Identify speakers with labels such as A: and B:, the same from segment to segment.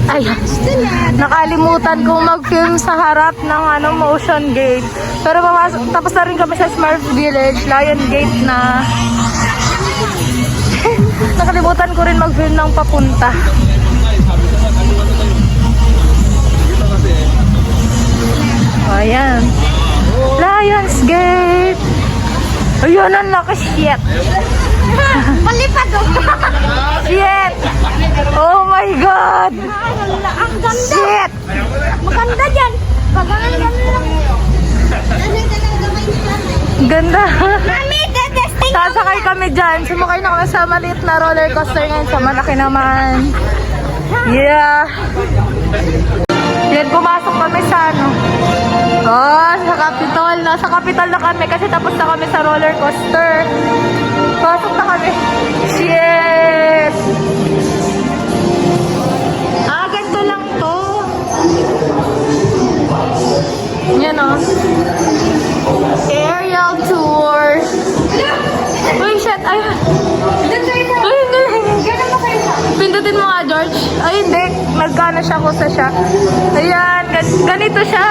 A: Ay, nakalimutan kong mag-film sa harap ng Motion Gate. Pero tapos na rin kami sa Smart Village, Lion Gate na. Nakalimutan ko rin mag-film ng papunta. Ayan. Lions Gate. Ayun, ang laki. Shit.
B: Palipad oh.
A: Shit. Oh my God.
B: Ang ganda.
A: Shit.
B: Maganda dyan. Pagano lang.
A: Ganda.
B: Mami, testing.
A: Sasakay kami dyan. Sumakay na kami sa maliit na roller coaster ngayon. Sa malaki naman. Yeah. Yan, pumasok kami sa sa Capitol. Nasa Capitol na kami kasi tapos na kami sa roller coaster. Pasok na kami. Shit! Ganito lang to. Yan o. Aerial tour. Uy, shit. Ay, hindi. Pindutin mo nga, George. Ay, hindi. Nagkana siya, kusa siya. Ayan, ganito siya.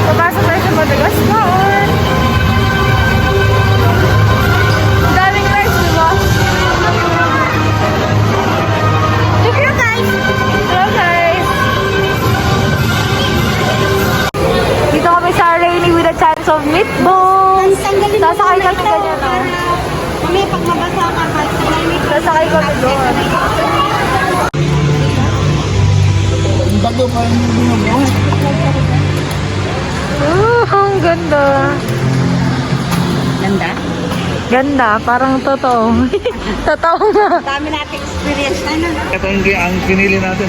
A: Papasok tayo sa Madagascar. Daming rice, diba? Hello guys! Hello guys! Dito kami sa Rainy with a chance of meatballs. Sasakay kami ganyan, no?
B: Mami, pag mabasa ka,
A: Sasakay kami doon.
C: Bago pa yung binabuhat.
A: Ang ganda.
B: Ganda?
A: Ganda, parang totoo. Totoo nga.
B: Dami natin experience na nun.
C: Ito ang pinili natin.